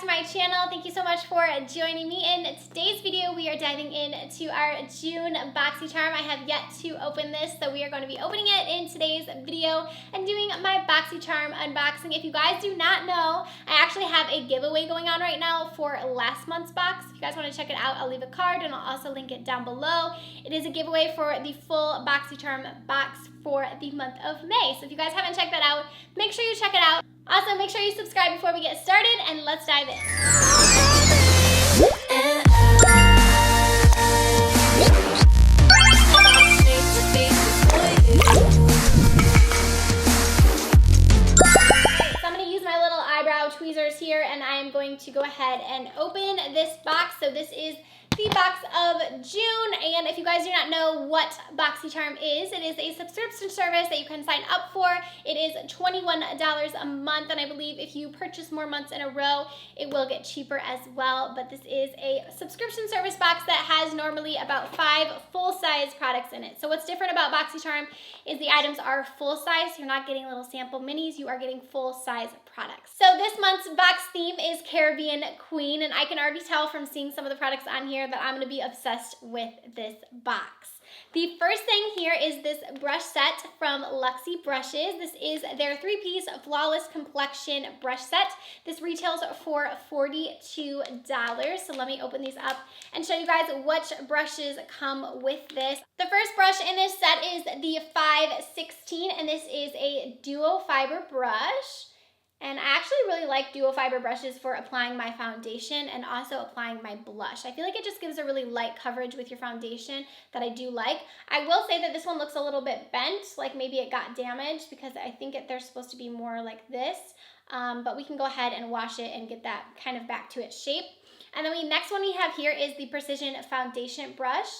to my channel. Thank you so much for joining me. In today's video, we are diving into our June Boxycharm. I have yet to open this, so we are going to be opening it in today's video and doing my Boxycharm unboxing. If you guys do not know, I actually have a giveaway going on right now for last month's box. If you guys want to check it out, I'll leave a card and I'll also link it down below. It is a giveaway for the full Boxycharm box for the month of May. So if you guys haven't checked that out, make sure you check it out. Also, make sure you subscribe before we get started, and let's dive in. So I'm going to use my little eyebrow tweezers here, and I am going to go ahead and open this box. So this is the box of June, and if you guys do not know what Boxycharm is, it is a subscription service that you can sign up for. It is $21 a month, and I believe if you purchase more months in a row, it will get cheaper as well. But this is a subscription service box that has normally about 5 full-size products in it. So what's different about Boxycharm is the items are full-size. You're not getting little sample minis, you are getting full-size products. So this month's box theme is Caribbean Queen, and I can already tell from seeing some of the products on here that I'm going to be obsessed with this box. The first thing here is this brush set from Lexie Brushes. This is their 3-piece Flawless Complexion brush set. This retails for $42. So let me open these up and show you guys which brushes come with this. The first brush in this set is the 516, and this is a duo fiber brush. And I actually really like dual fiber brushes for applying my foundation and also applying my blush. I feel like it just gives a really light coverage with your foundation that I do like. I will say that this one looks a little bit bent, like maybe it got damaged, because I think they're supposed to be more like this. But we can go ahead and wash it and get that kind of back to its shape. And then the next one we have here is the Precision Foundation Brush.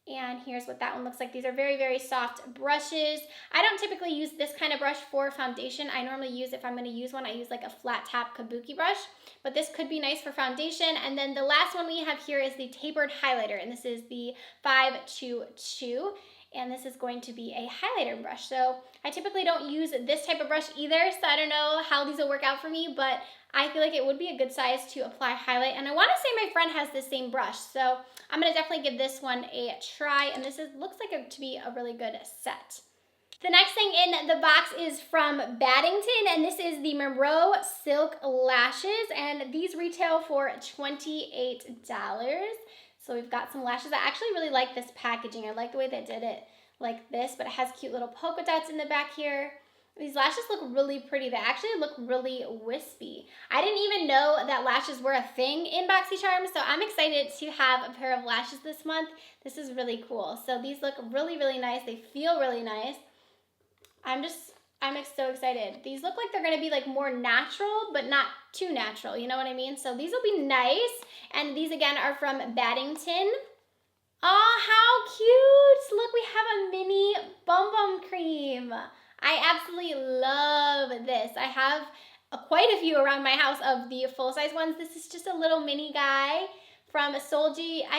And here's what that one looks like. These are very, very soft brushes. I don't typically use this kind of brush for foundation. I normally use, if I'm going to use one, I use like a flat top kabuki brush. But this could be nice for foundation. And then the last one we have here is the Tapered Highlighter. And this is the 522. And this is going to be a highlighter brush. So I typically don't use this type of brush either, so I don't know how these will work out for me, but I feel like it would be a good size to apply highlight. And I want to say my friend has the same brush, so I'm going to definitely give this one a try. And this looks like it to be a really good set. The next thing in the box is from Baddington, and this is the Monroe Silk Lashes, and these retail for $28. So we've got some lashes. I actually really like this packaging. I like the way they did it like this, but it has cute little polka dots in the back here. These lashes look really pretty. They actually look really wispy. I didn't even know that lashes were a thing in Boxycharm, so I'm excited to have a pair of lashes this month. This is really cool. So these look really, really nice. They feel really nice. I'm so excited. These look like they're gonna be like more natural, but not too natural, you know what I mean? So these will be nice. And these again are from Baddington. Oh, how cute! Look, we have a mini Bum Bum Cream. I absolutely love this. I have quite a few around my house of the full-size ones. This is just a little mini guy from I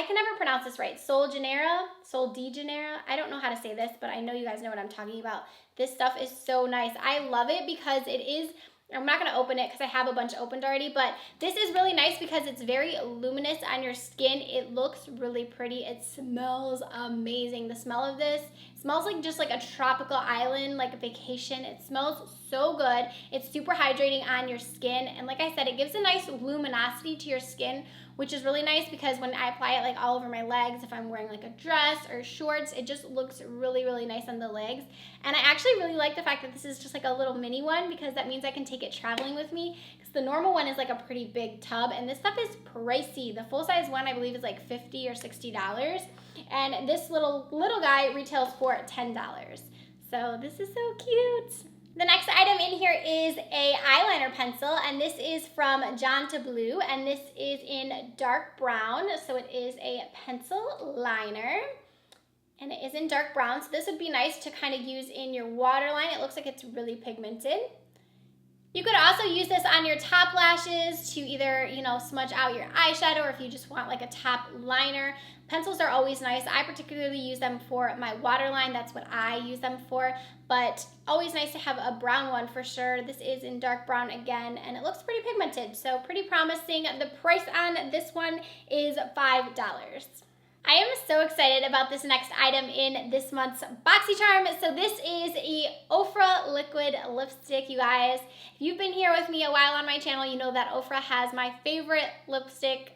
can never pronounce this right. Sol de Janeiro. I don't know how to say this, but I know you guys know what I'm talking about. This stuff is so nice. I love it because it is, I'm not going to open it because I have a bunch opened already, but this is really nice because it's very luminous on your skin. It looks really pretty. It smells amazing. The smell of this smells like just like a tropical island, like a vacation. It smells so good. It's super hydrating on your skin, and like I said, it gives a nice luminosity to your skin, which is really nice because when I apply it like all over my legs, if I'm wearing like a dress or shorts, it just looks really, really nice on the legs. And I actually really like the fact that this is just like a little mini one, because that means I can take it traveling with me, because the normal one is like a pretty big tub, and this stuff is pricey. The full-size one I believe is like $50 or $60, and this little guy retails for $10. So this is so cute. The next item in here is a eyeliner pencil, and this is from John to Blue, and this is in dark brown, so it is a pencil liner, and it is in dark brown, so this would be nice to kind of use in your waterline. It looks like it's really pigmented. You could also use this on your top lashes to either, you know, smudge out your eyeshadow, or if you just want like a top liner. Pencils are always nice. I particularly use them for my waterline. That's what I use them for, but always nice to have a brown one for sure. This is in dark brown again, and it looks pretty pigmented, so pretty promising. The price on this one is $5. I am so excited about this next item in this month's Boxycharm. So this is a Ofra liquid lipstick, you guys. If you've been here with me a while on my channel, you know that Ofra has my favorite lipstick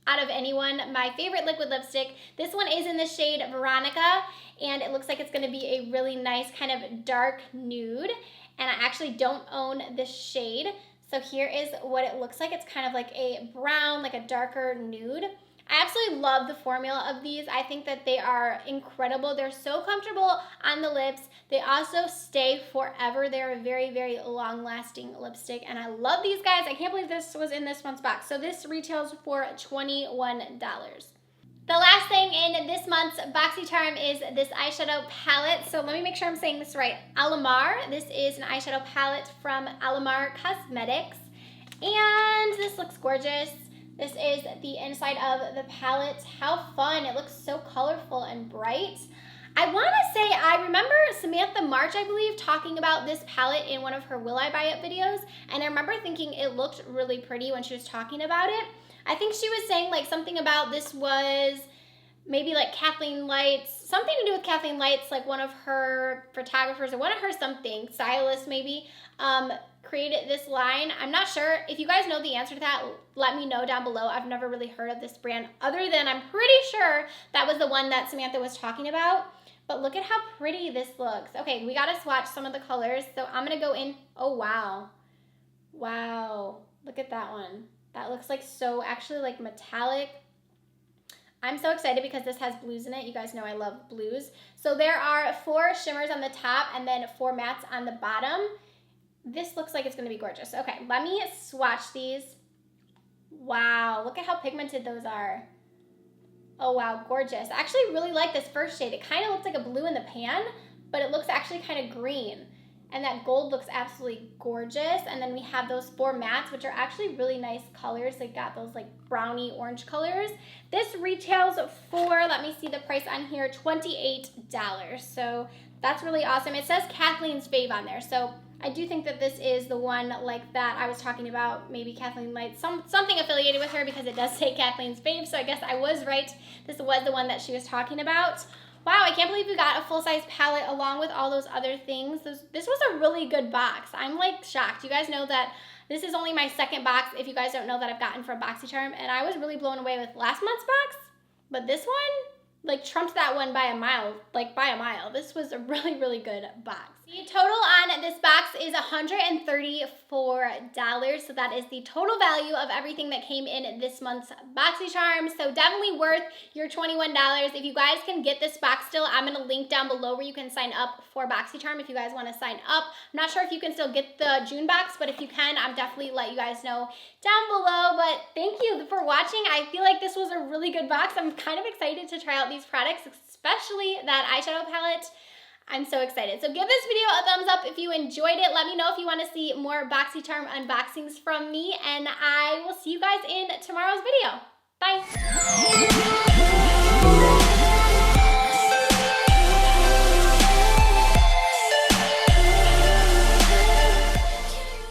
out of anyone, my favorite liquid lipstick. This one is in the shade Veronica, and it looks like it's gonna be a really nice kind of dark nude, and I actually don't own this shade. So here is what it looks like. It's kind of like a brown, like a darker nude. I absolutely love the formula of these. I think that they are incredible. They're so comfortable on the lips. They also stay forever. They're a very, very long-lasting lipstick, and I love these guys. I can't believe this was in this month's box. So this retails for $21. The last thing in this month's Boxycharm is this eyeshadow palette. So let me make sure I'm saying this right. Alamar. This is an eyeshadow palette from Alamar Cosmetics, and this looks gorgeous. This is the inside of the palette. How fun. It looks so colorful and bright. I want to say, I remember Samantha March, I believe, talking about this palette in one of her Will I Buy It videos, and I remember thinking it looked really pretty when she was talking about it. I think she was saying like something about this was maybe like Kathleen Lights, something to do with Kathleen Lights, like one of her photographers or one of her something, stylists maybe, created this line. I'm not sure. If you guys know the answer to that, let me know down below. I've never really heard of this brand other than I'm pretty sure that was the one that Samantha was talking about. But look at how pretty this looks. Okay, we gotta swatch some of the colors. So I'm gonna go in, oh wow. Wow, look at that one. That looks like so actually like metallic. I'm so excited because this has blues in it. You guys know I love blues. So there are 4 shimmers on the top and then 4 mattes on the bottom. This looks like it's gonna be gorgeous. Okay, let me swatch these. Wow, look at how pigmented those are. Oh wow, gorgeous. I actually really like this first shade. It kind of looks like a blue in the pan, but it looks actually kind of green. And that gold looks absolutely gorgeous. And then we have those 4 mattes, which are actually really nice colors. They got those like brownie orange colors. This retails for, let me see the price on here, $28. So that's really awesome. It says Kathleen's Fave on there. So I do think that this is the one like that I was talking about, maybe Kathleen Lights, something affiliated with her because it does say Kathleen's Fave, so I guess I was right. This was the one that she was talking about. Wow, I can't believe we got a full-size palette along with all those other things. This was a really good box. I'm like shocked. You guys know that this is only my 2nd box, if you guys don't know, that I've gotten from Boxycharm, and I was really blown away with last month's box, but this one like trumped that one by a mile, like by a mile. This was a really, really good box. The total on this box is $134, so that is the total value of everything that came in this month's Boxycharm, so definitely worth your $21. If you guys can get this box still, I'm gonna link down below where you can sign up for Boxycharm if you guys wanna sign up. I'm not sure if you can still get the June box, but if you can, I'm definitely let you guys know down below, but thank you for watching. I feel like this was a really good box. I'm kind of excited to try out these products, especially that eyeshadow palette. I'm so excited. So give this video a thumbs up if you enjoyed it. Let me know if you want to see more Boxycharm unboxings from me, and I will see you guys in tomorrow's video.